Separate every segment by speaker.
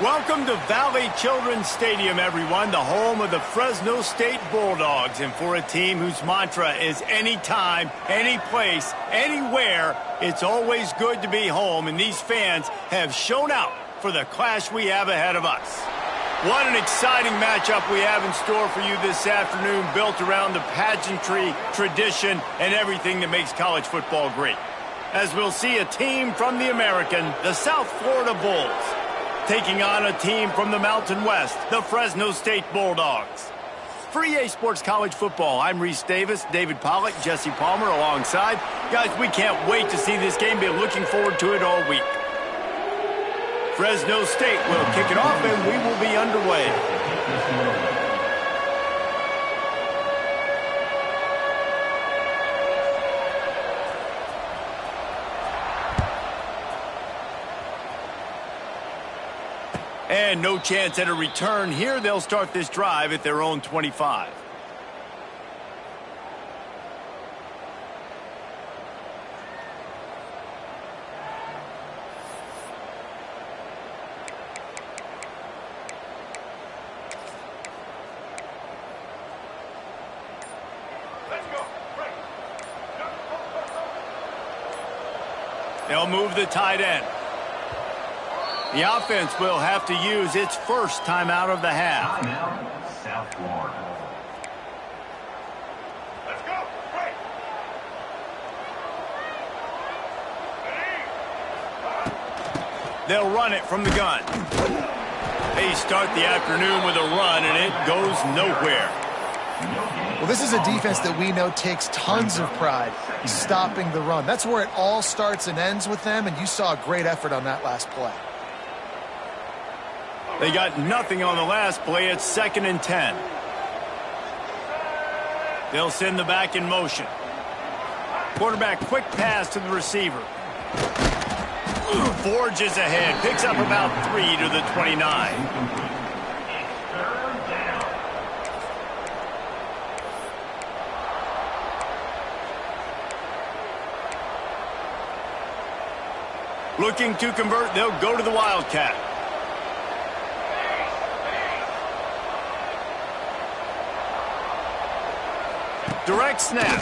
Speaker 1: Welcome to Valley Children's Stadium, everyone, the home of the Fresno State Bulldogs. And for a team whose mantra is anytime, any place, anywhere, it's always good to be home. And these fans have shown out for the clash we have ahead of us. What an exciting matchup we have in store for you this afternoon, built around the pageantry, tradition, and everything that makes college football great. As we'll see a team from the American, the South Florida Bulls, taking on a team from the Mountain West, the Fresno State Bulldogs. For EA Sports College Football, I'm Reese Davis, David Pollack, Jesse Palmer alongside. Guys, we can't wait to see this game. Been looking forward to it all week. Fresno State will kick it off, and we will be underway. And no chance at a return here. They'll start this drive at their own 25. They'll move the tight end. The offense will have to use its first timeout of the half.
Speaker 2: Timeout, South Florida. Let's go. Right.
Speaker 1: They'll run it from the gun. They start the afternoon with a run, and it goes nowhere.
Speaker 3: Well, this is a defense that we know takes tons of pride stopping the run. That's where it all starts and ends with them, and you saw a great effort on that last play.
Speaker 1: They got nothing on the last play. It's 2nd and 10. They'll send the back in motion. Quarterback quick pass to the receiver. Forges ahead. Picks up about 3 to the 29. Looking to convert, they'll go to the Wildcat. Direct snap.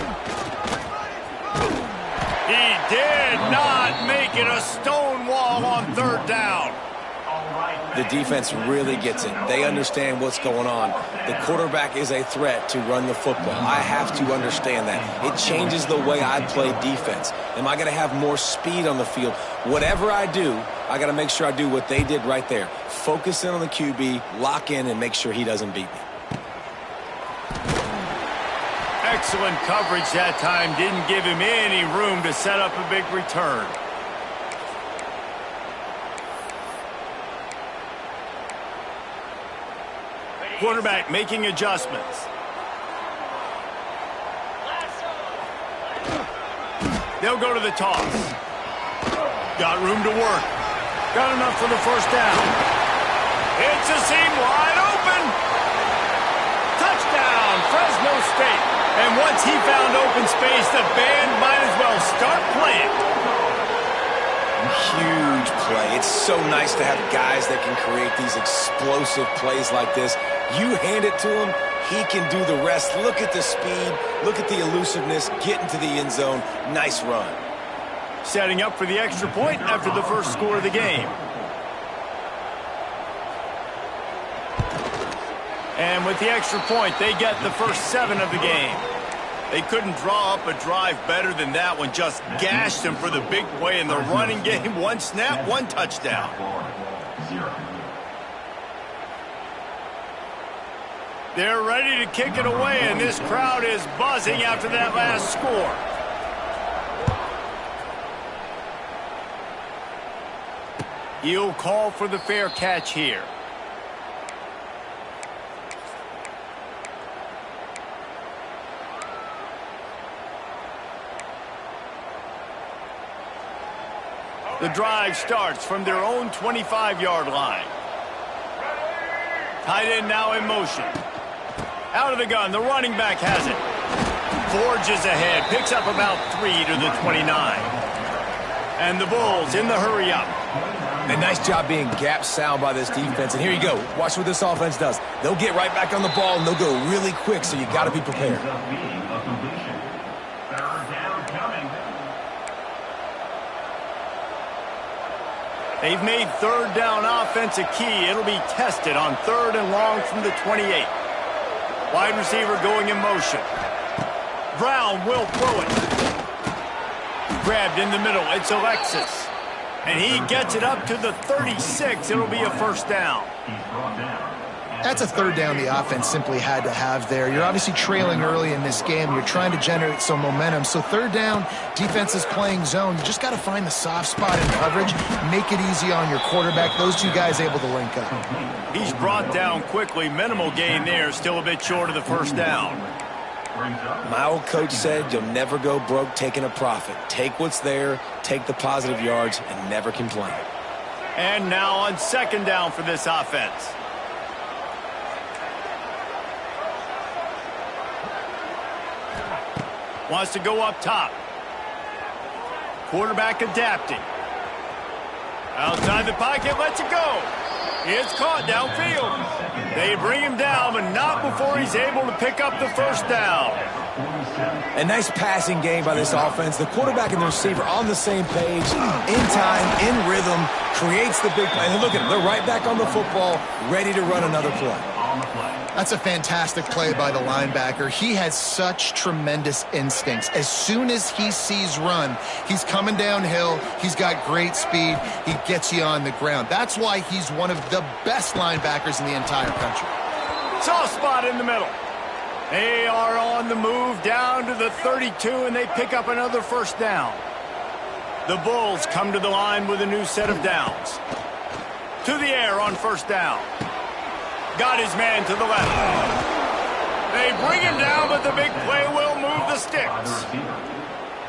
Speaker 1: He did not make it a stone wall on 3rd down.
Speaker 4: The defense really gets it. They understand what's going on. The quarterback is a threat to run the football. I have to understand that. It changes the way I play defense. Am I going to have more speed on the field? Whatever I do, I got to make sure I do what they did right there. Focus in on the QB, lock in, and make sure he doesn't beat me.
Speaker 1: Excellent coverage that time. Didn't give him any room to set up a big return. Quarterback making adjustments. They'll go to the toss. Got room to work. Got enough for the 1st down. It's a seam wide open. Touchdown, Fresno State. And once he found open space, the band might as well start playing.
Speaker 4: Huge play. It's so nice to have guys that can create these explosive plays like this. You hand it to him, he can do the rest. Look at the speed. Look at the elusiveness. Get into the end zone. Nice run.
Speaker 1: Setting up for the extra point after the first score of the game. And with the extra point, they get the first 7 of the game. They couldn't draw up a drive better than that one. Just gashed them for the big play in the running game. 1 snap, 1 touchdown. They're ready to kick it away, and this crowd is buzzing after that last score. He'll call for the fair catch here. The drive starts from their own 25-yard line. Tight end now in motion. Out of the gun, the running back has it. Forges ahead, picks up about 3 to the 29. And the Bulls in the hurry up.
Speaker 4: And nice job being gap sound by this defense. And here you go. Watch what this offense does. They'll get right back on the ball, and they'll go really quick, so you got to be prepared.
Speaker 1: They've made third down offense a key. It'll be tested on 3rd and long from the 28. Wide receiver going in motion. Brown will throw it. Grabbed in the middle. It's Alexis. And he gets it up to the 36. It'll be a first down.
Speaker 3: That's a third down the offense simply had to have there. You're obviously trailing early in this game. You're trying to generate some momentum. So third down, defense is playing zone. You just got to find the soft spot in coverage, make it easy on your quarterback. Those two guys able to link up.
Speaker 1: He's brought down quickly. Minimal gain there. Still a bit short of the first down.
Speaker 4: My old coach said you'll never go broke taking a profit. Take what's there, take the positive yards, and never complain.
Speaker 1: And now on 2nd down for this offense. Wants to go up top. Quarterback adapting. Outside the pocket, lets it go. It's caught downfield. They bring him down, but not before he's able to pick up the first down.
Speaker 4: A nice passing game by this offense. The quarterback and the receiver on the same page, in time, in rhythm, creates the big play. And look at them. They're right back on the football, ready to run another play.
Speaker 3: That's a fantastic play by the linebacker. He has such tremendous instincts. As soon as he sees run, he's coming downhill. He's got great speed. He gets you on the ground. That's why he's one of the best linebackers in the entire country.
Speaker 1: Soft spot in the middle. They are on the move down to the 32, and they pick up another first down. The Bulls come to the line with a new set of downs. To the air on first down. Got his man to the left. They bring him down, but the big play will move the sticks.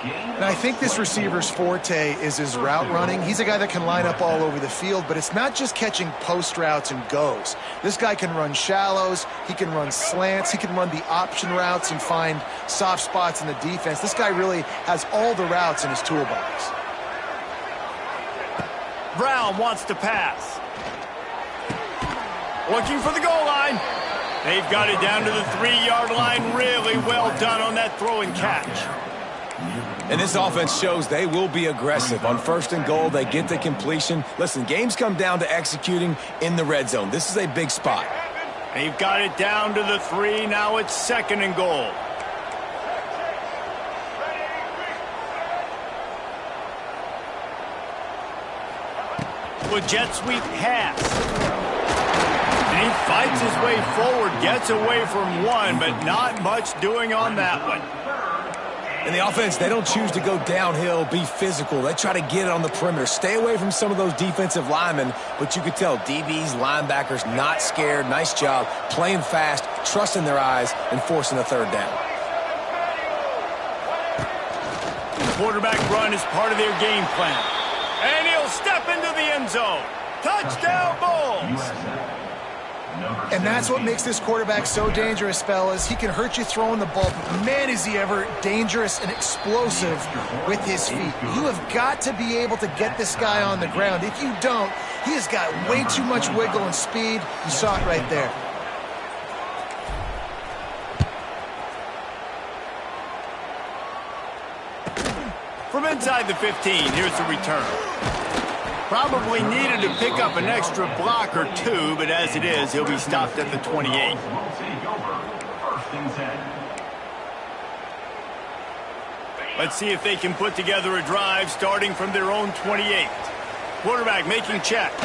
Speaker 3: And I think this receiver's forte is his route running. He's a guy that can line up all over the field, but it's not just catching post routes and goes. This guy can run shallows, he can run slants, he can run the option routes and find soft spots in the defense. This guy really has all the routes in his toolbox.
Speaker 1: Brown wants to pass. Looking for the goal line. They've got it down to the 3-yard line. Really well done on that throw and catch.
Speaker 4: And this offense shows they will be aggressive. On 1st and goal, they get the completion. Listen, games come down to executing in the red zone. This is a big spot.
Speaker 1: They've got it down to the 3. Now it's 2nd and goal. With jet sweep pass. And he fights his way forward, gets away from one, but not much doing on that one.
Speaker 4: And the offense, they don't choose to go downhill, be physical. They try to get it on the perimeter. Stay away from some of those defensive linemen, but you could tell DBs, linebackers, not scared. Nice job playing fast, trusting their eyes, and forcing a 3rd down.
Speaker 1: The quarterback run is part of their game plan. And he'll step into the end zone. Touchdown, Bulls!
Speaker 3: And that's what makes this quarterback so dangerous, fellas. He can hurt you throwing the ball, but man, is he ever dangerous and explosive with his feet. You have got to be able to get this guy on the ground. If you don't, he has got way too much wiggle and speed. You saw it right there.
Speaker 1: From inside the 15, here's the return. Probably needed to pick up an extra block or two, but as it is, he'll be stopped at the 28. Let's see if they can put together a drive starting from their own 28. Quarterback making checks.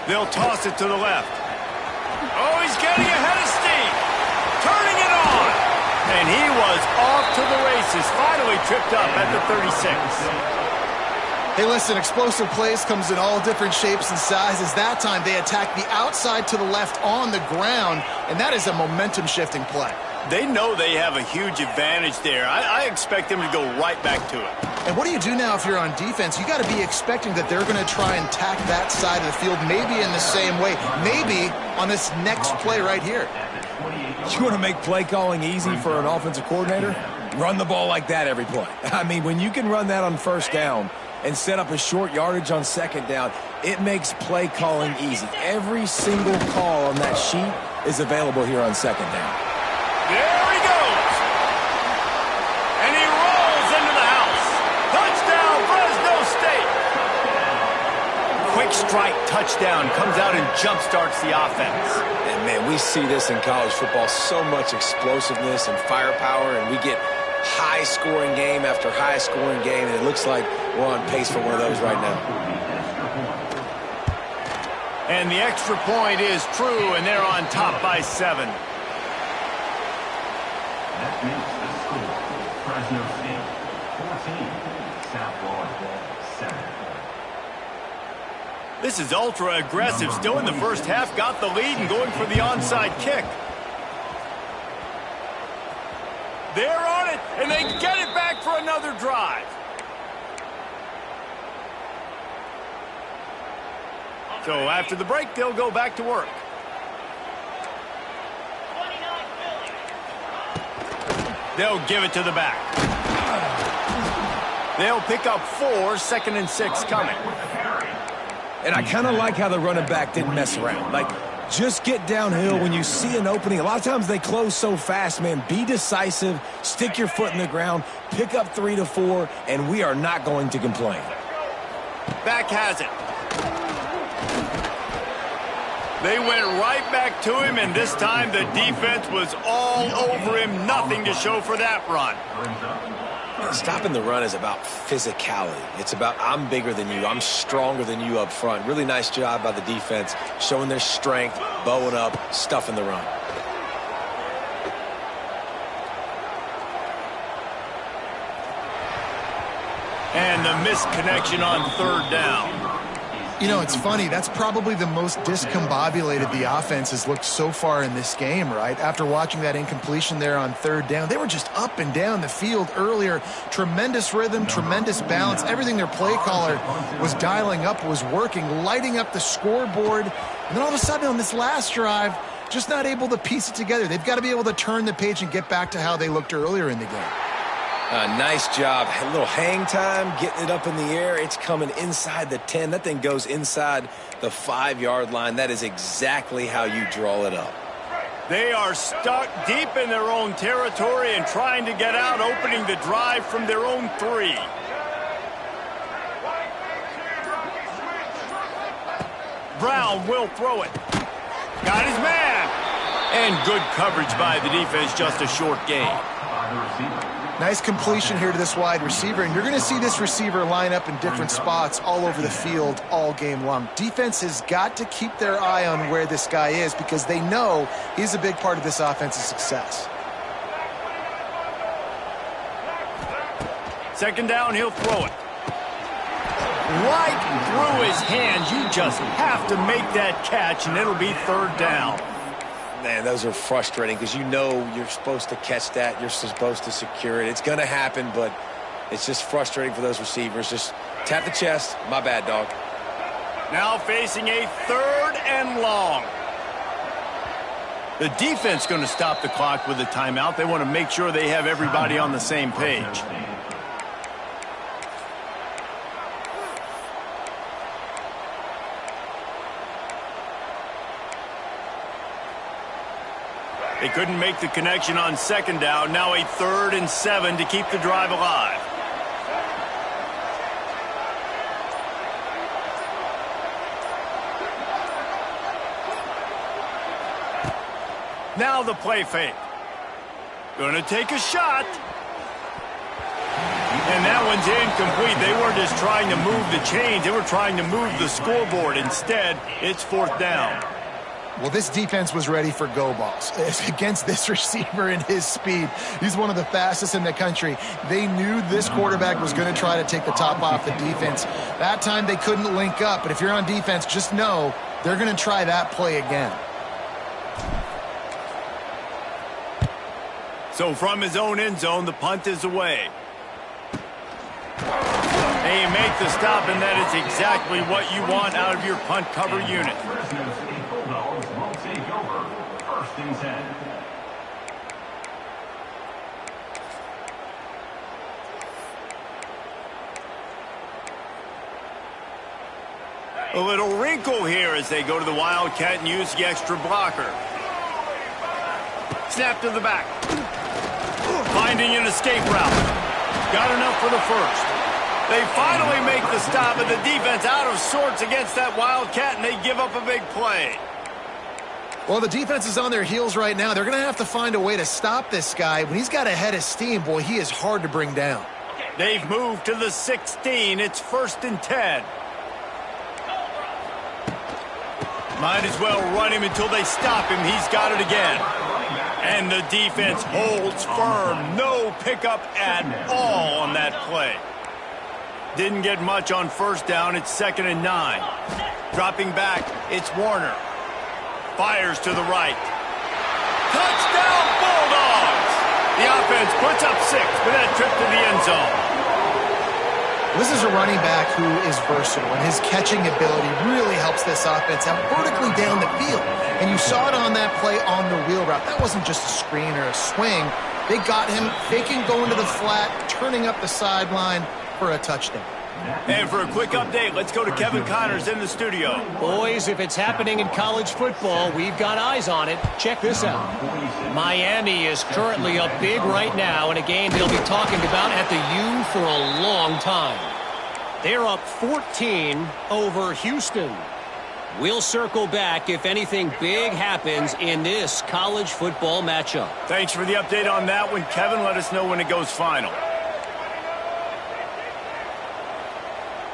Speaker 1: They'll toss it to the left. Oh, he's getting ahead of steam. Turning it on. And he was off to the races. Finally tripped up at the 36.
Speaker 3: Hey, listen, explosive plays comes in all different shapes and sizes. That time, they attack the outside to the left on the ground, and that is a momentum-shifting play.
Speaker 1: They know they have a huge advantage there. I expect them to go right back to it.
Speaker 3: And what do you do now if you're on defense? You got to be expecting that they're going to try and attack that side of the field, maybe in the same way, maybe on this next play right here.
Speaker 4: You want to make play calling easy for an offensive coordinator? Run the ball like that every play. I mean, when you can run that on 1st down, and set up a short yardage on second down, it makes play calling easy. Every single call on that sheet is available here on second down.
Speaker 1: There he goes. And he rolls into the house. Touchdown, Fresno State. Quick strike touchdown comes out and jumpstarts the offense.
Speaker 4: And, man, we see this in college football, so much explosiveness and firepower, and we get high-scoring game after high-scoring game, and it looks like we're on pace for one of those right now.
Speaker 1: And the extra point is true, and they're on top by 7.
Speaker 2: That makes the score Fresno State 14, South Florida 7.
Speaker 1: This is ultra-aggressive. Still in the first half, got the lead and going for the onside kick. They're on it, and they get it back for another drive. So after the break, they'll go back to work. They'll give it to the back. They'll pick up 4, 2nd and 6 coming.
Speaker 4: And I kind of like how the running back didn't mess around. Like, just get downhill when you see an opening. A lot of times they close so fast, man. Be decisive, stick your foot in the ground, pick up 3 to 4, and we are not going to complain.
Speaker 1: Back has it. They went right back to him, and this time the defense was all over him. Nothing to show for that run.
Speaker 4: Stopping the run is about physicality. It's about I'm bigger than you. I'm stronger than you up front. Really nice job by the defense, showing their strength, bowing up, stuffing the run.
Speaker 1: And the missed connection on 3rd down.
Speaker 3: You know, it's funny. That's probably the most discombobulated the offense has looked so far in this game, right? After watching that incompletion there on 3rd down, they were just up and down the field earlier. Tremendous rhythm, tremendous balance. Everything their play caller was dialing up was working, lighting up the scoreboard. And then all of a sudden on this last drive, just not able to piece it together. They've got to be able to turn the page and get back to how they looked earlier in the game.
Speaker 4: Nice job. A little hang time, getting it up in the air. It's coming inside the 10. That thing goes inside the 5-yard line. That is exactly how you draw it up.
Speaker 1: They are stuck deep in their own territory and trying to get out, opening the drive from their own 3. Brown will throw it. Got his man. And good coverage by the defense, just a short gain.
Speaker 3: Nice completion here to this wide receiver, and you're going to see this receiver line up in different spots all over the field all game long. Defense has got to keep their eye on where this guy is because they know he's a big part of this offense's success.
Speaker 1: 2nd down, he'll throw it. Right through his hands. You just have to make that catch, and it'll be 3rd down.
Speaker 4: Man, those are frustrating because you know you're supposed to catch that. You're supposed to secure it. It's going to happen, but it's just frustrating for those receivers. Just tap the chest. My bad, dog.
Speaker 1: Now facing a 3rd and long. The defense going to stop the clock with a timeout. They want to make sure they have everybody on the same page. They couldn't make the connection on 2nd down. Now a 3rd and 7 to keep the drive alive. Now the play fake. Going to take a shot. And that one's incomplete. They weren't just trying to move the chains. They were trying to move the scoreboard. Instead, it's 4th down.
Speaker 3: Well, this defense was ready for go balls against this receiver and his speed. He's one of the fastest in the country. They knew this quarterback was going to try to take the top off the defense. That time they couldn't link up, but if you're on defense, just know they're going to try that play again.
Speaker 1: So from his own end zone, the punt is away. They make the stop, and that is exactly what you want out of your punt cover unit.
Speaker 2: Bulldogs will take over 1st and 10.
Speaker 1: A little wrinkle here as they go to the Wildcat and use the extra blocker. Snap to the back. Finding an escape route. Got enough for the first. They finally make the stop, and the defense out of sorts against that Wildcat, and they give up a big play.
Speaker 3: Well, the defense is on their heels right now. They're going to have to find a way to stop this guy. When he's got a head of steam, boy, he is hard to bring down.
Speaker 1: They've moved to the 16. It's 1st and 10. Might as well run him until they stop him. He's got it again. And the defense holds firm. No pickup at all on that play. Didn't get much on 1st down. It's 2nd and 9. Dropping back, it's Warner. Fires to the right. Touchdown, Bulldogs! The offense puts up 6 for that trip to the end zone.
Speaker 3: This is a running back who is versatile, and his catching ability really helps this offense out vertically down the field. And you saw it on that play on the wheel route. That wasn't just a screen or a swing. They got him faking going to the flat, turning up the sideline for a touchdown.
Speaker 1: And for a quick update, let's go to Kevin Connors in the studio.
Speaker 5: Boys, if it's happening in college football, we've got eyes on it. Check this out. Miami is currently up big right now in a game they'll be talking about at the U for a long time. They're up 14 over Houston. We'll circle back if anything big happens in this college football matchup.
Speaker 1: Thanks for the update on that one, Kevin. Let us know when it goes final.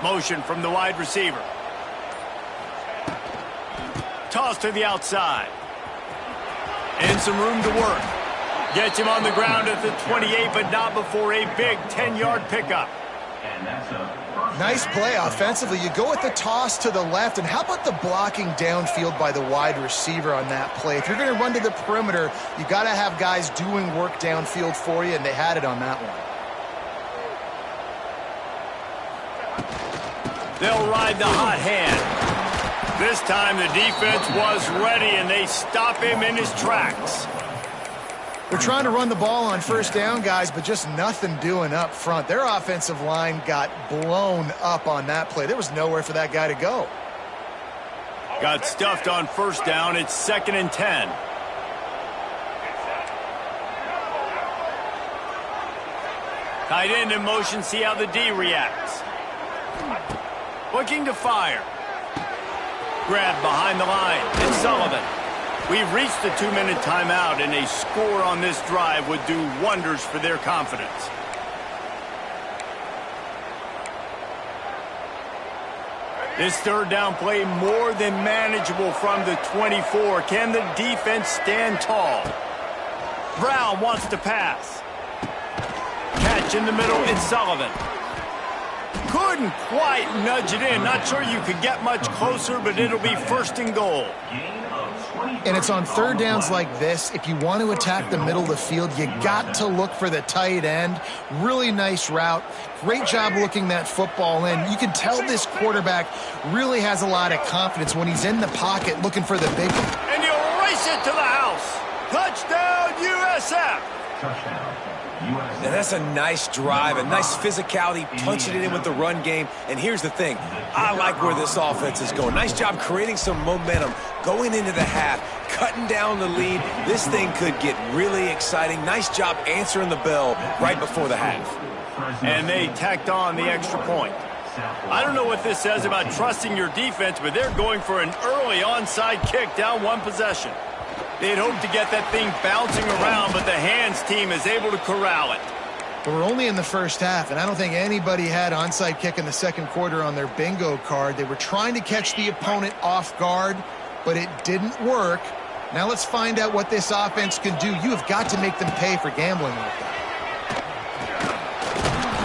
Speaker 1: Motion from the wide receiver. Toss to the outside. And some room to work. Gets him on the ground at the 28, but not before a big 10-yard pickup.
Speaker 3: Nice play offensively. You go with the toss to the left, and how about the blocking downfield by the wide receiver on that play? If you're going to run to the perimeter, you got to have guys doing work downfield for you, and they had it on that one.
Speaker 1: They'll ride the hot hand. This time the defense was ready, and they stop him in his tracks.
Speaker 3: They're trying to run the ball on 1st down, guys, but just nothing doing up front. Their offensive line got blown up on that play. There was nowhere for that guy to go.
Speaker 1: Got stuffed on 1st down. It's 2nd and 10. Tight end in motion. See how the D reacts. Looking to fire. Grab behind the line. It's Sullivan. We've reached the 2-minute timeout, and a score on this drive would do wonders for their confidence. This 3rd down play more than manageable from the 24. Can the defense stand tall? Brown wants to pass. Catch in the middle, it's Sullivan. Couldn't quite nudge it in. Not sure you could get much closer, but it'll be 1st and goal.
Speaker 3: And it's on 3rd downs like this. If you want to attack the middle of the field, you got to look for the tight end. Really nice route. Great job looking that football in. You can tell this quarterback really has a lot of confidence when he's in the pocket looking for the big one.
Speaker 1: And he'll race it to the house. Touchdown, USF.
Speaker 2: Touchdown.
Speaker 4: And that's a nice drive, a nice physicality, punching it in with the run game. And here's the thing. I like where this offense is going. Nice job creating some momentum, going into the half, cutting down the lead. This thing could get really exciting. Nice job answering the bell right before the half.
Speaker 1: And they tacked on the extra point. I don't know what this says about trusting your defense, but they're going for an early onside kick down 1 possession. They'd hope to get that thing bouncing around, but the hands team is able to corral it.
Speaker 3: But we're only in the 1st half, and I don't think anybody had onside kick in the 2nd quarter on their bingo card. They were trying to catch the opponent off guard, but it didn't work. Now let's find out what this offense can do. You have got to make them pay for gambling like that.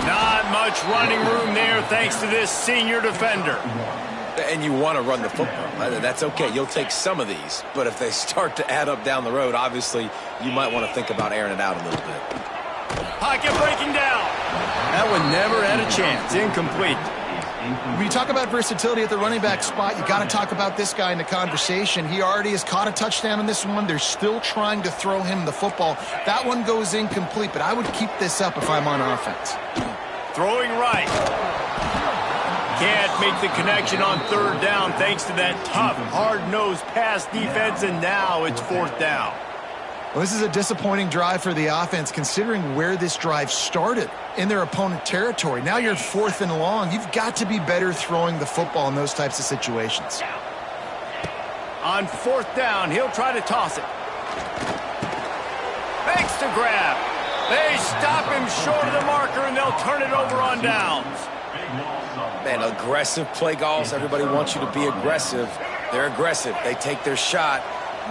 Speaker 1: Not much running room there thanks to this senior defender.
Speaker 4: And you want to run the football. That's okay. You'll take some of these. But if they start to add up down the road, obviously, you might want to think about airing it out a little bit.
Speaker 1: Pocket breaking down. That one never had a chance. Incomplete.
Speaker 3: When you talk about versatility at the running back spot, you got to talk about this guy in the conversation. He already has caught a touchdown in this one. They're still trying to throw him the football. That one goes incomplete, but I would keep this up if I'm on offense.
Speaker 1: Throwing right. can't make the connection on third down thanks to that tough, hard-nosed pass defense, and now it's fourth down.
Speaker 3: Well, this is a disappointing drive for the offense considering where this drive started, in their opponent territory. Now you're 4th and long. You've got to be better throwing the football in those types of situations.
Speaker 1: On fourth down, he'll try to toss it. Makes the grab. They stop him short of the marker, and they'll turn it over on downs.
Speaker 4: Man, aggressive play calls. Everybody wants you to be aggressive. They're aggressive. They take their shot.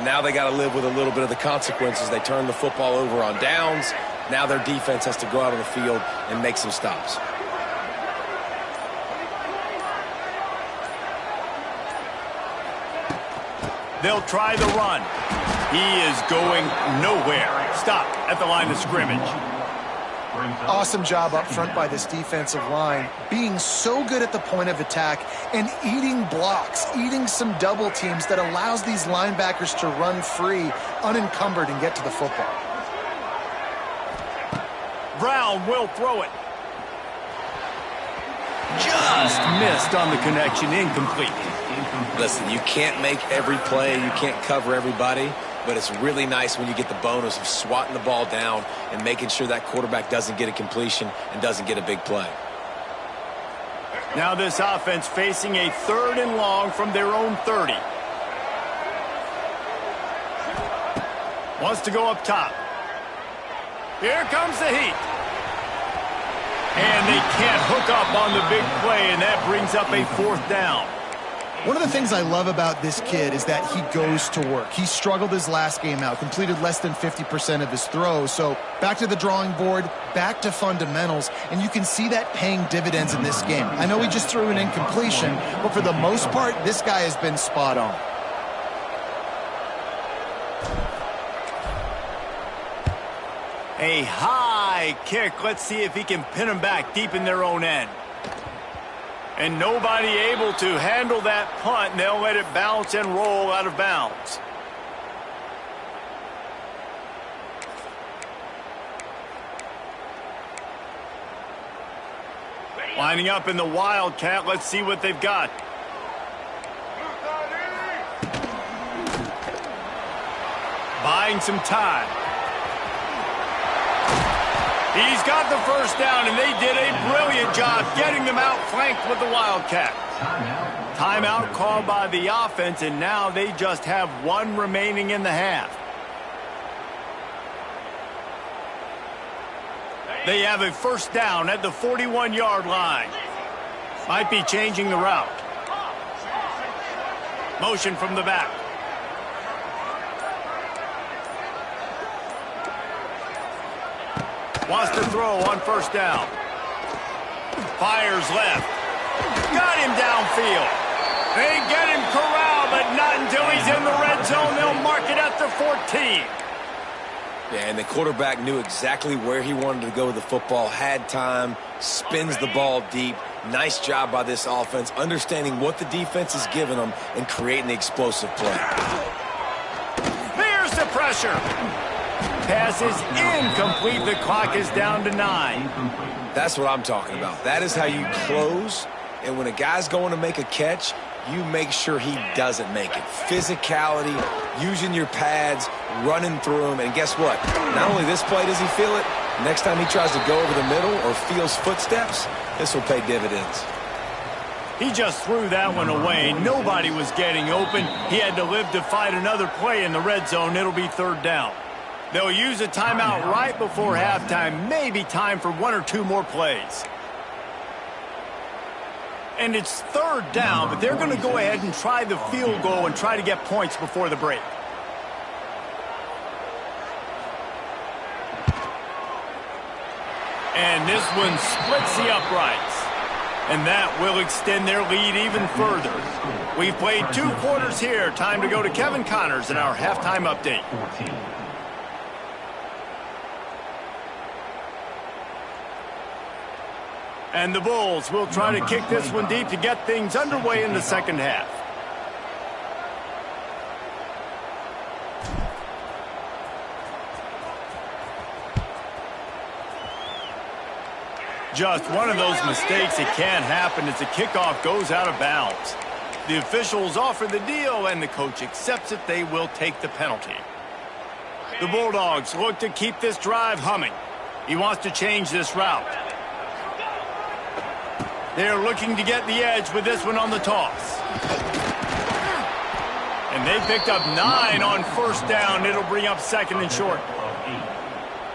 Speaker 4: Now they got to live with a little bit of the consequences. They turn the football over on downs. Now their defense has to go out on the field and make some stops.
Speaker 1: They'll try the run. He is going nowhere. Stop at the line of scrimmage.
Speaker 3: Awesome job up front by this defensive line, being so good at the point of attack and eating blocks, eating some double teams that allows these linebackers to run free, unencumbered, and get to the football.
Speaker 1: Brown will throw it. Just missed on the connection, incomplete.
Speaker 4: Listen, you can't make every play, you can't cover everybody, but it's really nice when you get the bonus of swatting the ball down and making sure that quarterback doesn't get a completion and doesn't get a big play.
Speaker 1: Now this offense facing a 3rd and long from their own 30. Wants to go up top. Here comes the heat. And they can't hook up on the big play, and that brings up a 4th down.
Speaker 3: One of the things I love about this kid is that he goes to work. He struggled his last game out, completed less than 50% of his throws. So back to the drawing board, back to fundamentals, and you can see that paying dividends in this game. I know he just threw an incompletion, but for the most part, this guy has been spot on.
Speaker 1: A high kick. Let's see if he can pin them back deep in their own end. And nobody able to handle that punt, and they'll let it bounce and roll out of bounds. Lining up in the Wildcat. Let's see what they've got. Buying some time. He's got the first down, and they did a brilliant job getting them outflanked with the Wildcat. Timeout called by the offense, and now they just have 1 remaining in the half. They have a first down at the 41-yard line. Might be changing the route. Motion from the back. Wants to throw on first down. Fires left. Got him downfield. They get him corralled, but not until he's in the red zone. They'll mark it at the 14.
Speaker 4: Yeah, and the quarterback knew exactly where he wanted to go with the football, had time, spins the ball deep. Nice job by this offense, understanding what the defense is giving them and creating the explosive play.
Speaker 1: There's the pressure. Pass is incomplete. The clock is down to 9.
Speaker 4: That's what I'm talking about. That is how you close. And when a guy's going to make a catch, you make sure he doesn't make it. Physicality, using your pads, running through them. And guess what? Not only this play does he feel it, next time he tries to go over the middle or feels footsteps, this will pay dividends.
Speaker 1: He just threw that one away. Nobody was getting open. He had to live to fight another play in the red zone. It'll be 3rd down. They'll use a timeout right before halftime. Maybe time for 1 or 2 more plays. And it's 3rd down, but they're going to go ahead and try the field goal and try to get points before the break. And this one splits the uprights. And that will extend their lead even further. We've played 2 quarters here. Time to go to Kevin Connors in our halftime update. And the Bulls will try to kick this one deep to get things underway in the second half. Just one of those mistakes that can't happen as the kickoff goes out of bounds. The officials offer the deal, and the coach accepts it. They will take the penalty. The Bulldogs look to keep this drive humming. He wants to change this route. They're looking to get the edge with this one on the toss. And they picked up 9 on first down. It'll bring up second and short.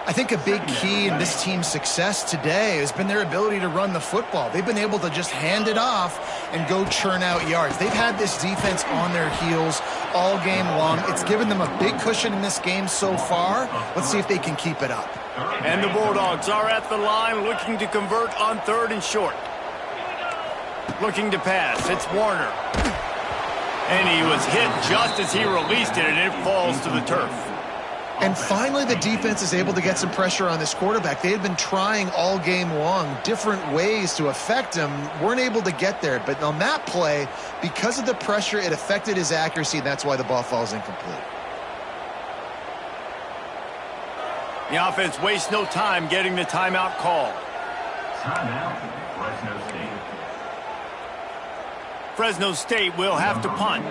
Speaker 3: I think a big key in this team's success today has been their ability to run the football. They've been able to just hand it off and go churn out yards. They've had this defense on their heels all game long. It's given them a big cushion in this game so far. Let's see if they can keep it up.
Speaker 1: And the Bulldogs are at the line looking to convert on third and short. Looking to pass. It's Warner. And he was hit just as he released it, and it falls to the turf.
Speaker 3: And finally, the defense is able to get some pressure on this quarterback. They had been trying all game long different ways to affect him, weren't able to get there. But on that play, because of the pressure, it affected his accuracy, and that's why the ball falls incomplete.
Speaker 1: The offense wastes no time getting the timeout call.
Speaker 2: Timeout, Fresno State.
Speaker 1: Fresno State will have to punt.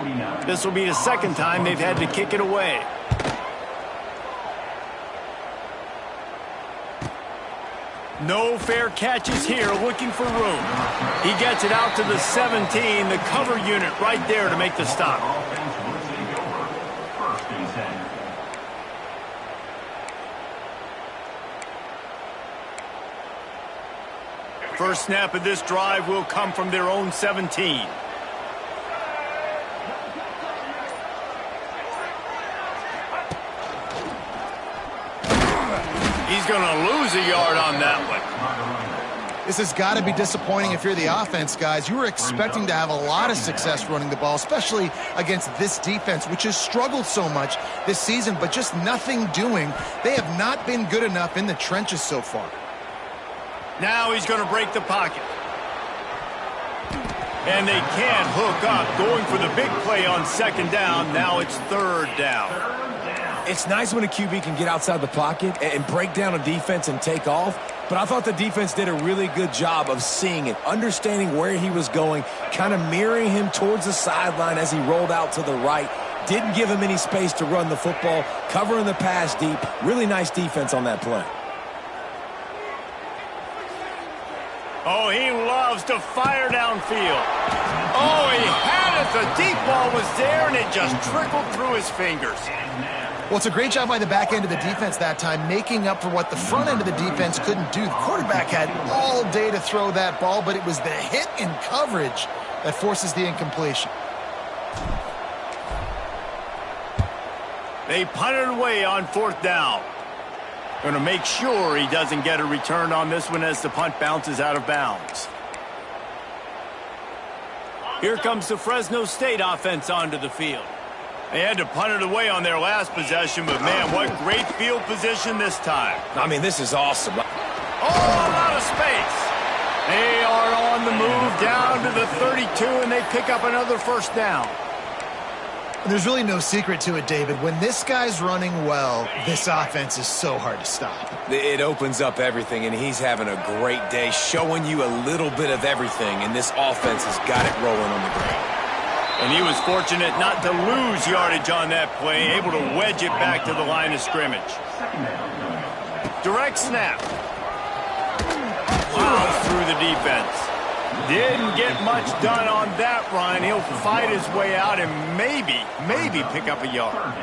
Speaker 1: This will be the second time they've had to kick it away. No fair catches here, looking for room. He gets it out to the 17, the cover unit right there to make the stop. First snap of this drive will come from their own 17. He's going to lose a yard on that one.
Speaker 3: This has got to be disappointing if you're the offense, guys. You were expecting to have a lot of success running the ball, especially against this defense, which has struggled so much this season, but just nothing doing. They have not been good enough in the trenches so far.
Speaker 1: Now he's going to break the pocket. And they can't hook up, going for the big play on second down. Now it's third down.
Speaker 4: It's nice when a QB can get outside the pocket and break down a defense and take off, but I thought the defense did a really good job of seeing it, understanding where he was going, kind of mirroring him towards the sideline as he rolled out to the right. Didn't give him any space to run the football, covering the pass deep. Really nice defense on that play.
Speaker 1: Oh, he loves to fire downfield. Oh, he had it. The deep ball was there, and it just trickled through his fingers.
Speaker 3: Well, it's a great job by the back end of the defense that time, making up for what the front end of the defense couldn't do. The quarterback had all day to throw that ball, but it was the hit in coverage that forces the incompletion.
Speaker 1: They punted away on fourth down. Going to make sure he doesn't get a return on this one as the punt bounces out of bounds. Here comes the Fresno State offense onto the field. They had to punt it away on their last possession, but man, what great field position this time.
Speaker 4: I mean, this is awesome.
Speaker 1: Oh, a lot of space. They are on the move down to the 32, and they pick up another first down.
Speaker 3: There's really no secret to it, David. When this guy's running well, this offense is so hard to stop.
Speaker 4: It opens up everything, and he's having a great day, showing you a little bit of everything, and this offense has got it rolling on the ground.
Speaker 1: And he was fortunate not to lose yardage on that play, able to wedge it back to the line of scrimmage. Direct snap. Plows through the defense. Didn't get much done on that run. He'll fight his way out and maybe pick up a yard.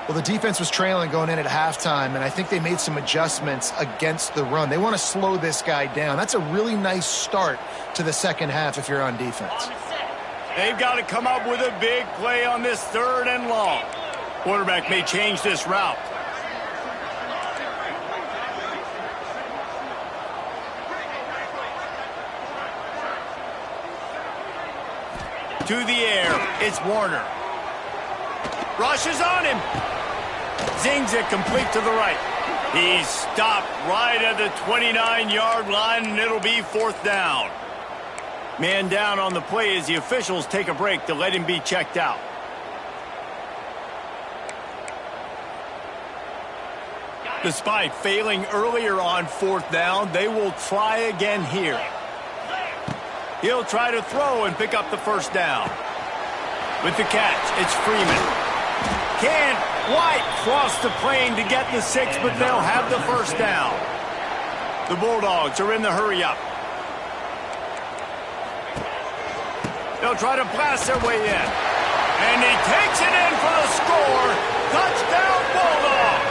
Speaker 3: Well, the defense was trailing going in at halftime, and I think they made some adjustments against the run. They want to slow this guy down. That's a really nice start to the second half if you're on defense.
Speaker 1: They've got to come up with a big play on this third and long. Quarterback may change this route. To the air, it's Warner. Rushes on him. Zings it complete to the right. He's stopped right at the 29-yard line, and it'll be fourth down. Man down on the play as the officials take a break to let him be checked out. Despite failing earlier on 4th down, they will try again here. He'll try to throw and pick up the 1st down. With the catch, it's Freeman. Can't quite cross the plane to get the 6, but they'll have the 1st down. The Bulldogs are in the hurry-up. They'll try to blast their way in. And he takes it in for the score. Touchdown, Bulldogs!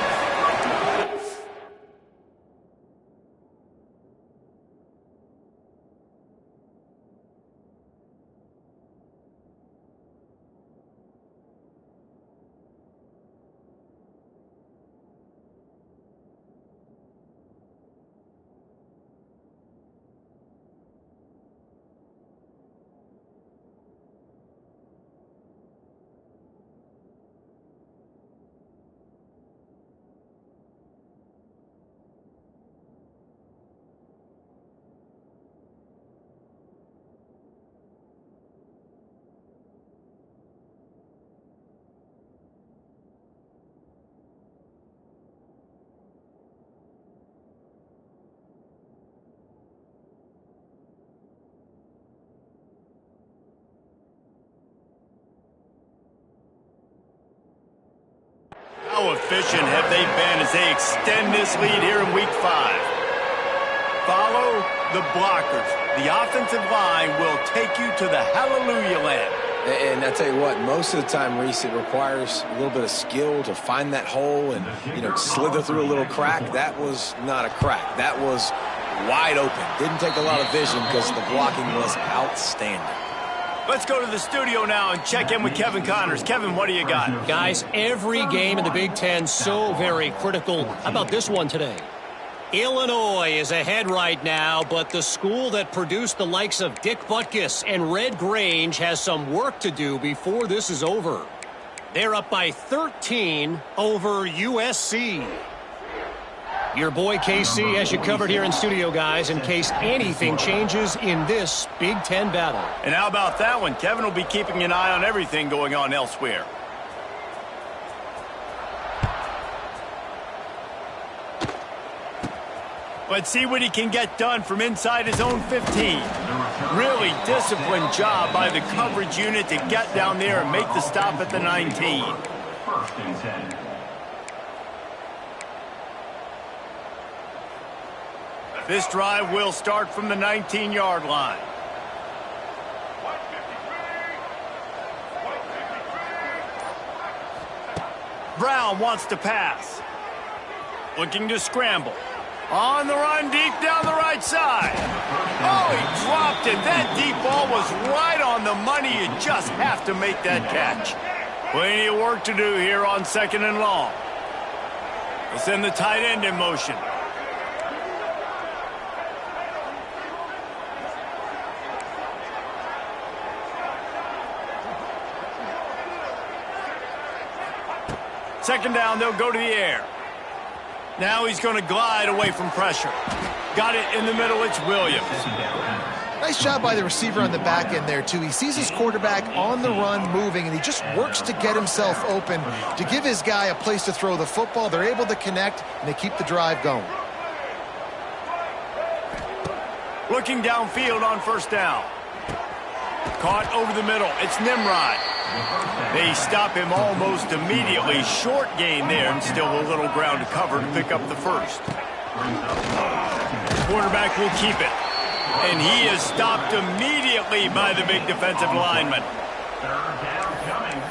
Speaker 1: How efficient have they been as they extend this lead here in Week 5? Follow the blockers. The offensive line will take you to the hallelujah land.
Speaker 4: And I tell you what, most of the time, Reese, it requires a little bit of skill to find that hole and, slither through a little crack. That was not a crack. That was wide open. Didn't take a lot of vision because the blocking was outstanding.
Speaker 1: Let's go to the studio now and check in with Kevin Connors. Kevin, what do you got?
Speaker 5: Guys, every game in the Big Ten so very critical. How about this one today? Illinois is ahead right now, but the school that produced the likes of Dick Butkus and Red Grange has some work to do before this is over. They're up by 13 over USC. Your boy KC has you covered here in studio, guys, in case anything changes in this Big Ten battle.
Speaker 1: And how about that one? Kevin will be keeping an eye on everything going on elsewhere. Let's see what he can get done from inside his own 15. Really disciplined job by the coverage unit to get down there and make the stop at the 19.
Speaker 2: 1st and 10.
Speaker 1: This drive will start from the 19-yard line. Brown wants to pass. Looking to scramble. On the run, deep down the right side. Oh, he dropped it. That deep ball was right on the money. You just have to make that catch. Plenty of work to do here on 2nd and long. We'll send the tight end in motion. Second down, they'll go to the air. Now he's going to glide away from pressure. Got it in the middle, it's Williams.
Speaker 3: Nice job by the receiver on the back end there, too. He sees his quarterback on the run moving, and he just works to get himself open to give his guy a place to throw the football. They're able to connect, and they keep the drive going.
Speaker 1: Looking downfield on 1st down. Caught over the middle. It's Nimrod. They stop him almost immediately. Short gain there, and still a little ground to cover to pick up the 1st. Quarterback will keep it. And he is stopped immediately by the big defensive lineman.
Speaker 2: 3rd down coming.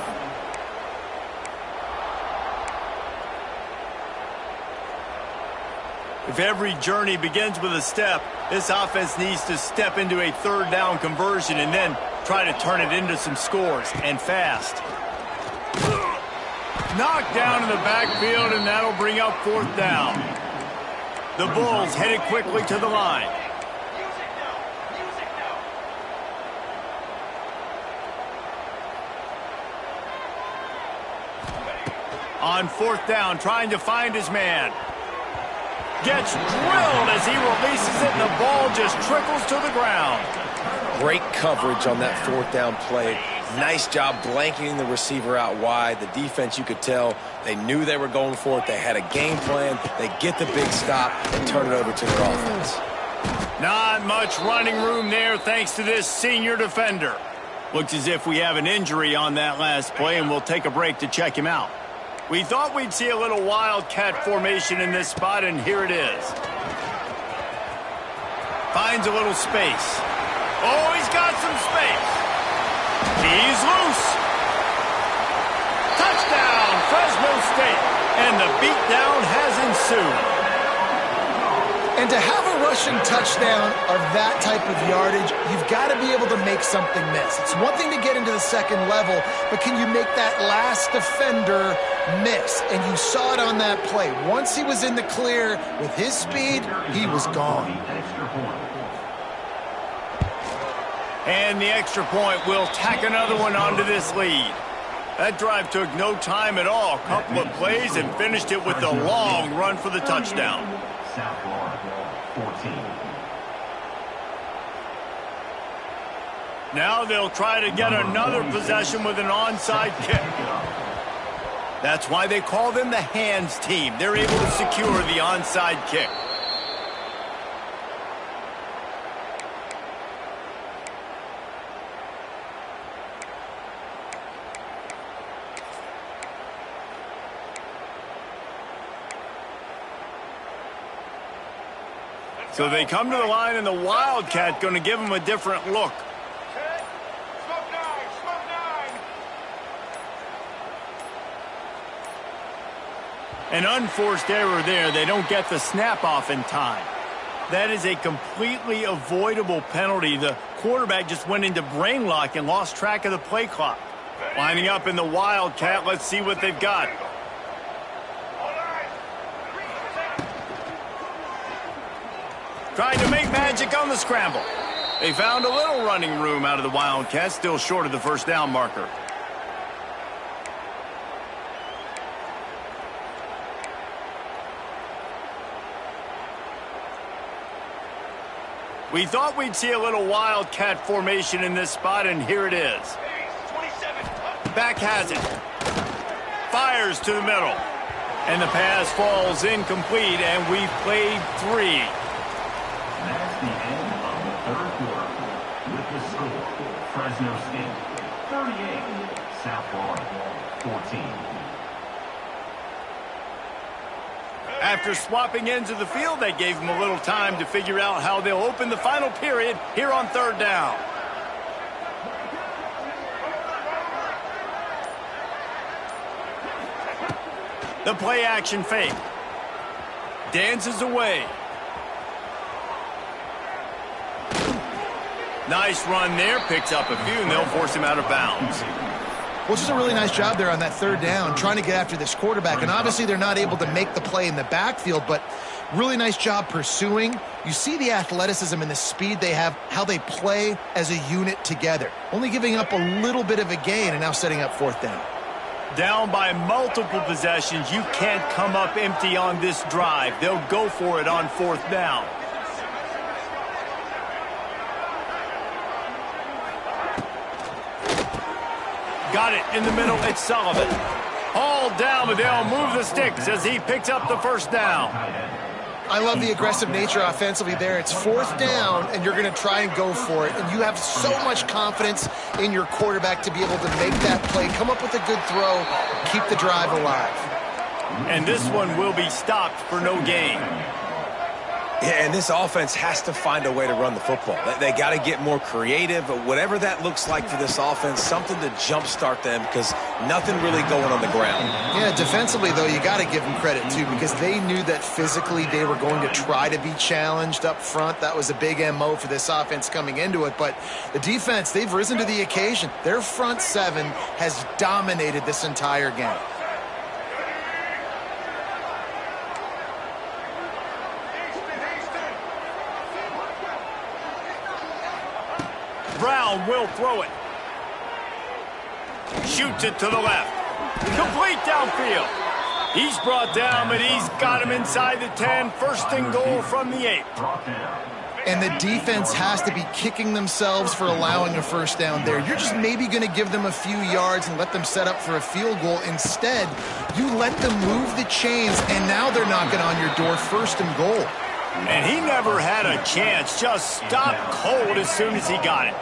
Speaker 1: If every journey begins with a step, this offense needs to step into a 3rd down conversion and then try to turn it into some scores, and fast. Knocked down in the backfield, and that'll bring up 4th down. The Bulls headed quickly to the line. On 4th down, trying to find his man. Gets drilled as he releases it, and the ball just trickles to the ground.
Speaker 4: Great coverage on that 4th down play. Nice job blanketing the receiver out wide. The defense, you could tell, they knew they were going for it. They had a game plan. They get the big stop and turn it over to their offense.
Speaker 1: Not much running room there thanks to this senior defender. Looks as if we have an injury on that last play, and we'll take a break to check him out. We thought we'd see a little wildcat formation in this spot, and here it is. Finds a little space. Oh, he's got some space. He's loose. Touchdown, Fresno State. And the beatdown has ensued.
Speaker 3: And to have a rushing touchdown of that type of yardage, you've got to be able to make something miss. It's one thing to get into the second level, but can you make that last defender miss? And you saw it on that play. Once he was in the clear with his speed, he was gone.
Speaker 1: And the extra point will tack another one onto this lead. That drive took no time at all. A couple of plays and finished it with a long run for the touchdown.
Speaker 2: South Florida, 14.
Speaker 1: Now they'll try to get another possession with an onside kick. That's why they call them the hands team. They're able to secure the onside kick. So they come to the line, and the Wildcat going to give them a different look. An unforced error there. They don't get the snap off in time. That is a completely avoidable penalty. The quarterback just went into brain lock and lost track of the play clock. Lining up in the Wildcat, let's see what they've got. Trying to make magic on the scramble. They found a little running room out of the Wildcats, still short of the first down marker. We thought we'd see a little Wildcat formation in this spot, and here it is. Back has it. Fires to the middle. And the pass falls incomplete, and we've played 3.
Speaker 2: That's the end of the third quarter. With the score, Fresno State 38, South Florida 14.
Speaker 1: After swapping ends of the field, they gave them a little time to figure out how they'll open the final period here on third down. The play action fake. Dances away. Nice run there, picks up a few, and they'll force him out of bounds.
Speaker 3: Well, just a really nice job there on that third down, trying to get after this quarterback. And obviously they're not able to make the play in the backfield, but really nice job pursuing. You see the athleticism and the speed they have, how they play as a unit together. Only giving up a little bit of a gain and now setting up fourth down.
Speaker 1: Down by multiple possessions, you can't come up empty on this drive. They'll go for it on fourth down. Got it in the middle. It's Sullivan. All down, but they'll move the sticks as he picks up the first down.
Speaker 3: I love the aggressive nature offensively there. It's fourth down, and you're going to try and go for it. And you have so much confidence in your quarterback to be able to make that play, come up with a good throw, keep the drive alive.
Speaker 1: And this one will be stopped for no gain.
Speaker 4: Yeah, and this offense has to find a way to run the football. They got to get more creative, but whatever that looks like for this offense, something to jumpstart them because nothing really going on the ground.
Speaker 3: Yeah, defensively, though, you got to give them credit, too, because they knew that physically they were going to try to be challenged up front. That was a big MO for this offense coming into it, but the defense, they've risen to the occasion. Their front seven has dominated this entire game.
Speaker 1: Brown will throw it. Shoots it to the left. Complete downfield. He's brought down, but he's got him inside the 10. First and goal from the 8.
Speaker 3: and the defense has to be kicking themselves for allowing a first down there. You're just maybe going to give them a few yards and let them set up for a field goal. Instead, you let them move the chains, and now they're knocking on your door, 1st and goal.
Speaker 1: And he never had a chance, just stopped cold as soon as he got it.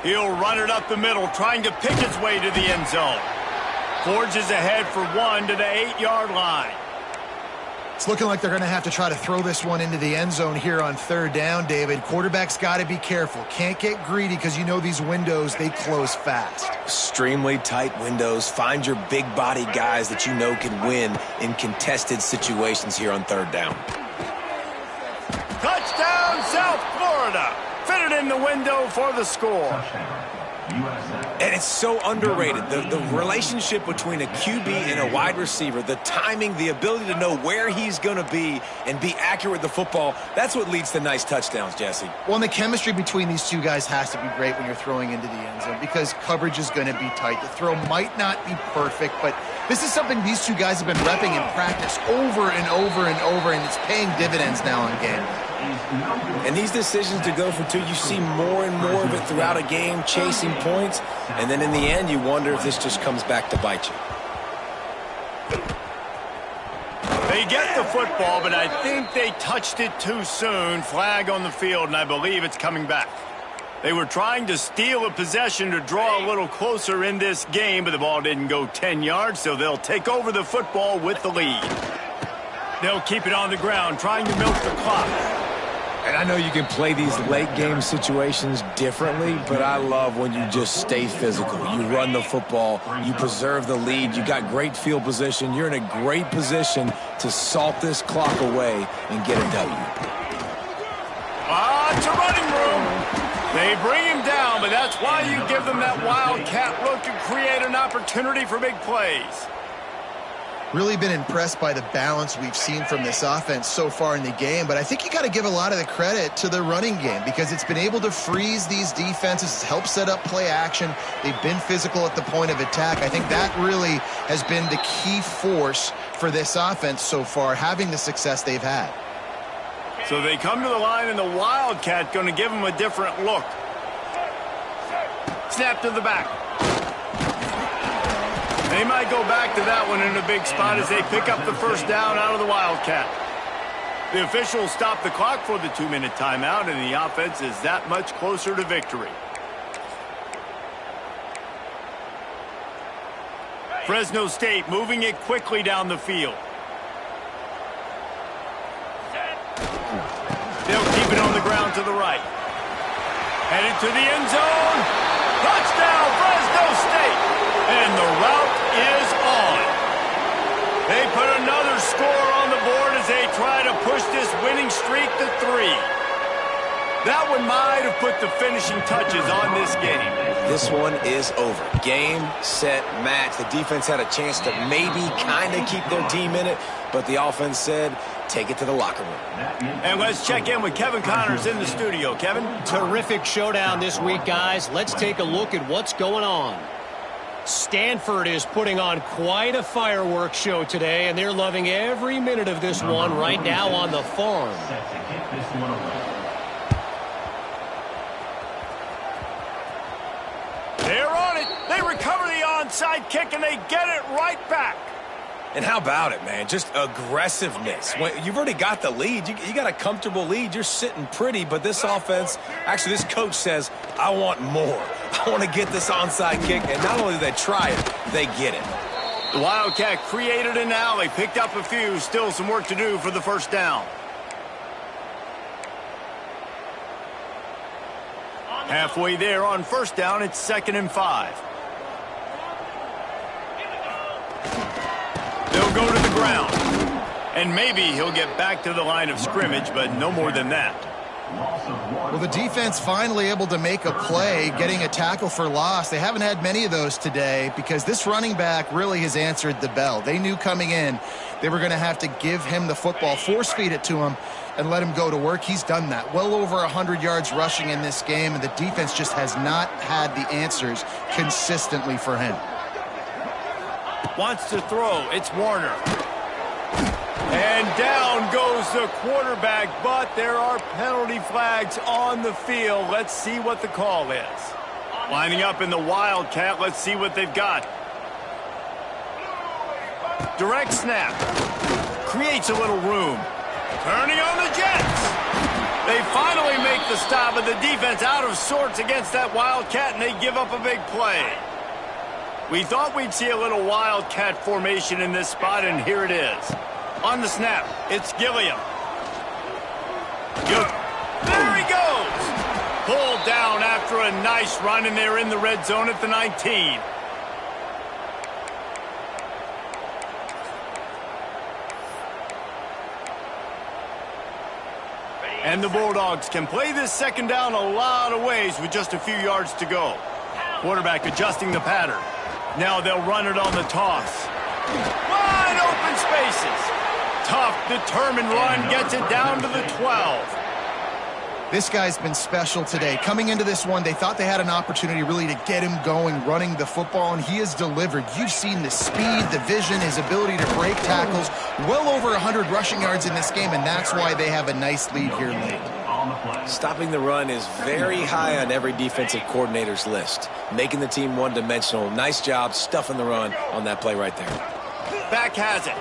Speaker 1: He'll run it up the middle, trying to pick his way to the end zone. Forges ahead for 1 to the 8-yard line.
Speaker 3: It's looking like they're going to have to try to throw this one into the end zone here on 3rd down, David. Quarterback's got to be careful. Can't get greedy because you know these windows, they close fast.
Speaker 4: Extremely tight windows. Find your big body guys that you know can win in contested situations here on 3rd down.
Speaker 1: Touchdown, South Florida. Fitted in the window for the score.
Speaker 4: And it's so underrated. The relationship between a QB and a wide receiver, the timing, the ability to know where he's going to be and be accurate with the football, that's what leads to nice touchdowns, Jesse.
Speaker 3: Well, and the chemistry between these two guys has to be great when you're throwing into the end zone because coverage is going to be tight. The throw might not be perfect, but this is something these two guys have been repping in practice over and over and over, and it's paying dividends now on game.
Speaker 4: And these decisions to go for 2, you see more and more of it throughout a game, chasing points, and then in the end, you wonder if this just comes back to bite you.
Speaker 1: They get the football, but I think they touched it too soon. Flag on the field, and I believe it's coming back. They were trying to steal a possession to draw a little closer in this game, but the ball didn't go 10 yards, so they'll take over the football with the lead. They'll keep it on the ground, trying to milk the clock.
Speaker 4: And I know you can play these late-game situations differently, but I love when you just stay physical. You run the football. You preserve the lead. You got great field position. You're in a great position to salt this clock away and get a W.
Speaker 1: It's a running room. They bring him down, but that's why you give them that wildcat look to create an opportunity for big plays.
Speaker 3: Really been impressed by the balance we've seen from this offense so far in the game, but I think you got to give a lot of the credit to the running game because it's been able to freeze these defenses, it's helped set up play action. They've been physical at the point of attack. I think that really has been the key force for this offense so far, having the success they've had.
Speaker 1: So they come to the line, and the Wildcat going to give them a different look. Snap to the back. They might go back to that one in a big spot as they pick up the first down out of the Wildcat. The officials stop the clock for the 2-minute timeout, and the offense is that much closer to victory. Fresno State moving it quickly down the field. They'll keep it on the ground to the right. Headed to the end zone. Touchdown, Fresno State. And the route is on. They put another score on the board as they try to push this winning streak to 3. That one might have put the finishing touches on this game.
Speaker 4: This one is over. Game, set, match. The defense had a chance to maybe kind of keep their team in it, but the offense said, take it to the locker room.
Speaker 1: And let's check in with Kevin Connors in the studio. Kevin?
Speaker 5: Terrific showdown this week, guys. Let's take a look at what's going on. Stanford is putting on quite a fireworks show today, and they're loving every minute of this one right now on the farm.
Speaker 1: They're on it. They recover the onside kick, and they get it right back.
Speaker 4: And how about it, man? Just aggressiveness. You've already got the lead. You got a comfortable lead. You're sitting pretty, but this offense, actually this coach says, I want more. I want to get this onside kick. And not only do they try it, they get it.
Speaker 1: The Wildcat created an alley, picked up a few, still some work to do for the first down. Halfway there on first down, it's 2nd and 5. They'll go to the ground. And maybe he'll get back to the line of scrimmage, but no more than that.
Speaker 3: Well, the defense finally able to make a play, getting a tackle for loss. They haven't had many of those today because this running back really has answered the bell. They knew coming in they were going to have to give him the football, force feed it to him, and let him go to work. He's done that. Well over 100 yards rushing in this game, and the defense just has not had the answers consistently for him.
Speaker 1: Wants to throw. It's Warner. And down goes the quarterback, but there are penalty flags on the field. Let's see what the call is. Lining up in the Wildcat. Let's see what they've got. Direct snap. Creates a little room. Turning on the Jets. They finally make the stop, but the defense out of sorts against that Wildcat, and they give up a big play. We thought we'd see a little Wildcat formation in this spot, and here it is. On the snap, it's Gilliam. There he goes! Pulled down after a nice run, and they're in the red zone at the 19. And the Bulldogs can play this second down a lot of ways with just a few yards to go. Quarterback adjusting the pattern. Now they'll run it on the toss. Wide open spaces. Tough, determined run gets it down to the 12.
Speaker 3: This guy's been special today. Coming into this one, they thought they had an opportunity really to get him going, running the football, and he has delivered. You've seen the speed, the vision, his ability to break tackles. Well over 100 rushing yards in this game, and that's why they have a nice lead here late.
Speaker 4: Stopping the run is very high on every defensive coordinator's list. Making the team one-dimensional. Nice job stuffing the run on that play right there.
Speaker 1: Back has it.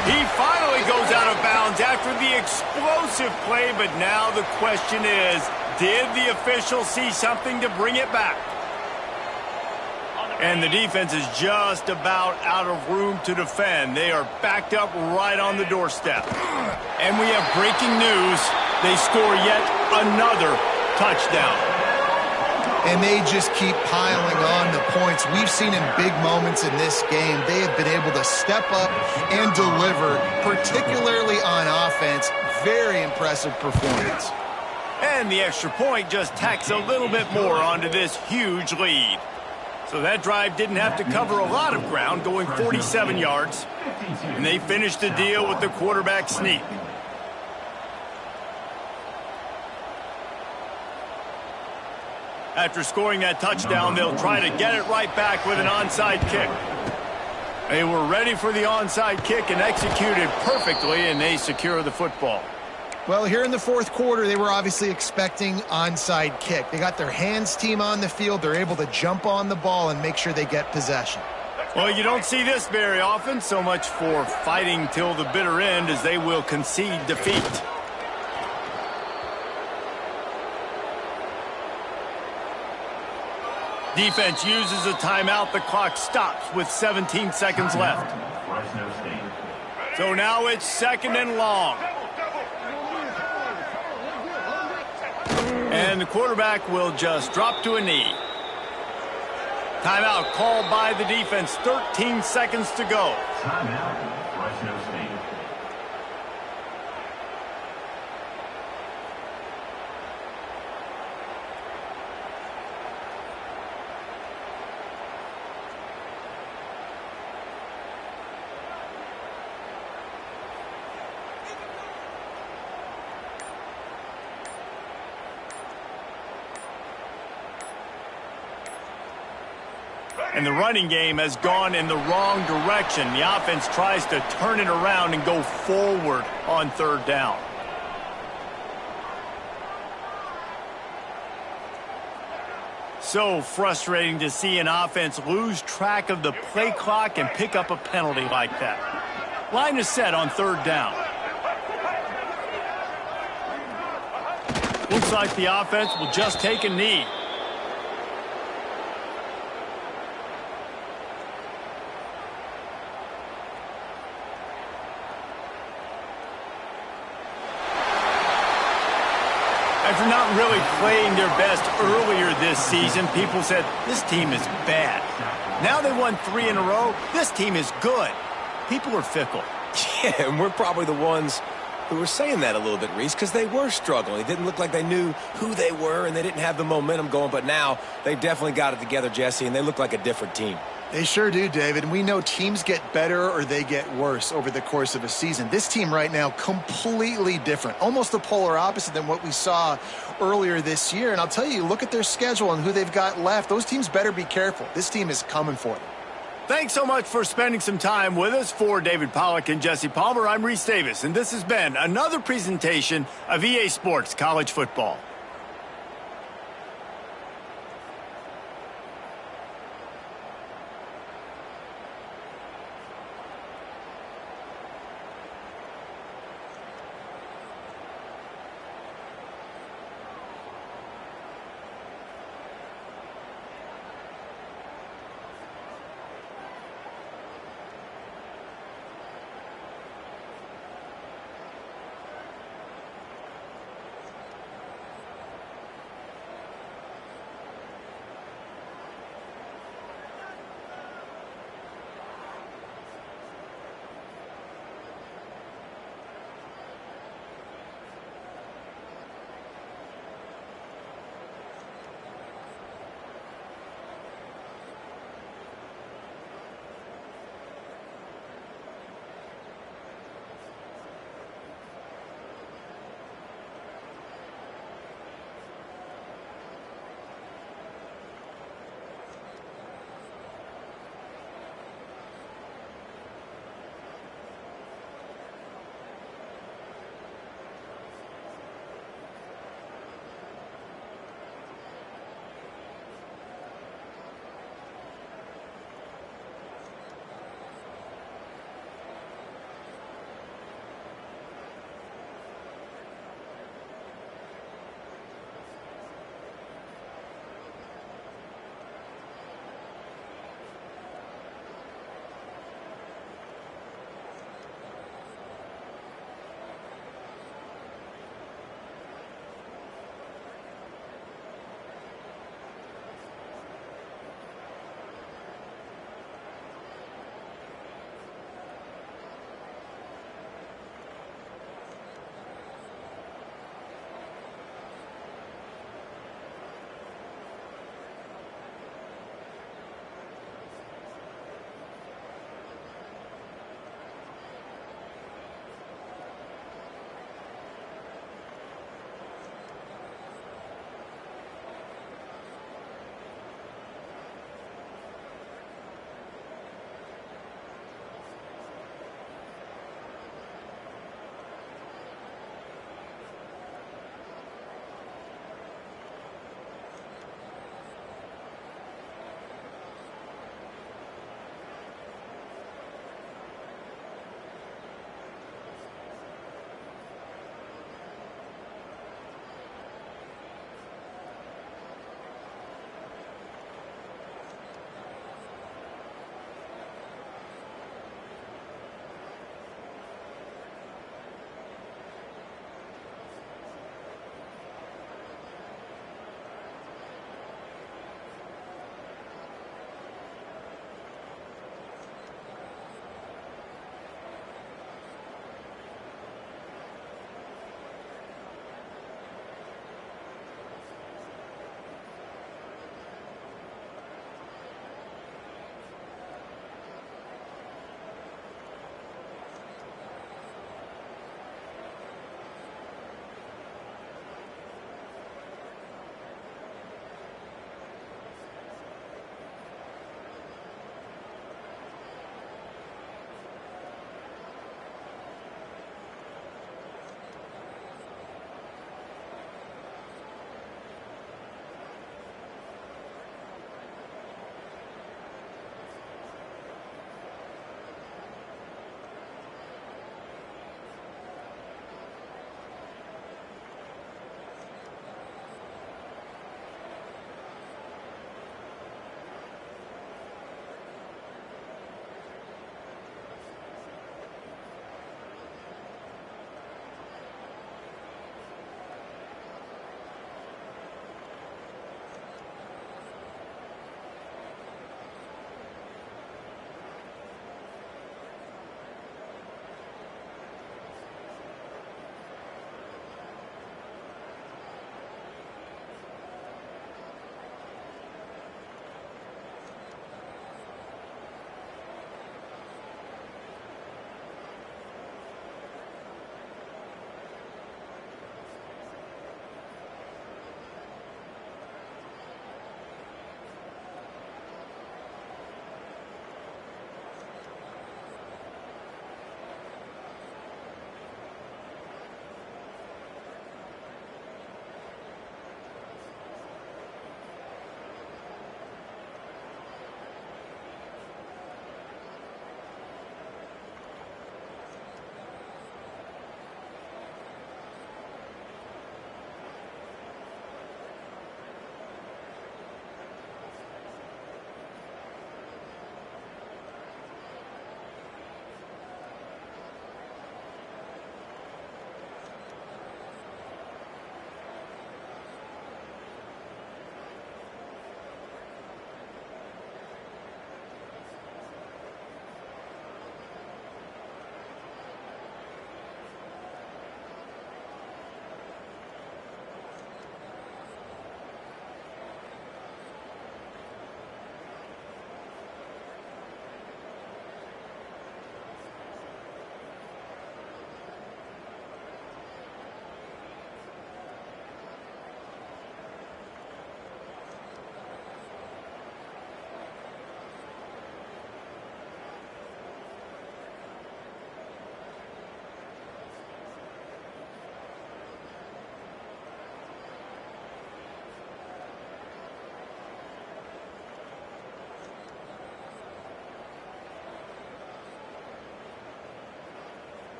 Speaker 1: He finally goes out of bounds after the explosive play, but now the question is, did the official see something to bring it back? And the defense is just about out of room to defend. They are backed up right on the doorstep. And we have breaking news. They score yet another touchdown.
Speaker 3: And they just keep piling on the points. We've seen in big moments in this game, they have been able to step up and deliver, particularly on offense. Very impressive performance.
Speaker 1: And the extra point just tacks a little bit more onto this huge lead. So that drive didn't have to cover a lot of ground, going 47 yards. And they finished the deal with the quarterback sneak. After scoring that touchdown, they'll try to get it right back with an onside kick. They were ready for the onside kick and executed perfectly, and they secure the football.
Speaker 3: Well, here in the fourth quarter, they were obviously expecting onside kick. They got their hands team on the field. They're able to jump on the ball and make sure they get possession.
Speaker 1: Well, you don't see this very often. So much for fighting till the bitter end, as they will concede defeat. Defense uses a timeout. The clock stops with 17 seconds left. So now it's second and long. And the quarterback will just drop to a knee. Timeout called by the defense. 13 seconds to go.
Speaker 2: Timeout, Fresno State.
Speaker 1: And the running game has gone in the wrong direction. The offense tries to turn it around and go forward on third down. So frustrating to see an offense lose track of the play clock and pick up a penalty like that. Line is set on third down. Looks like the offense will just take a knee. After not really playing their best earlier this season, people said, this team is bad. Now they won 3 in a row. This team is good. People are fickle.
Speaker 4: Yeah, and we're probably the ones who were saying that a little bit, Reese, because they were struggling. It didn't look like they knew who they were, and they didn't have the momentum going. But now they definitely got it together, Jesse, and they look like a different team.
Speaker 3: They sure do, David. And we know teams get better or they get worse over the course of a season. This team right now, completely different. Almost the polar opposite than what we saw earlier this year. And I'll tell you, look at their schedule and who they've got left. Those teams better be careful. This team is coming for them.
Speaker 1: Thanks so much for spending some time with us. For David Pollack and Jesse Palmer, I'm Reese Davis, and this has been another presentation of EA Sports College Football.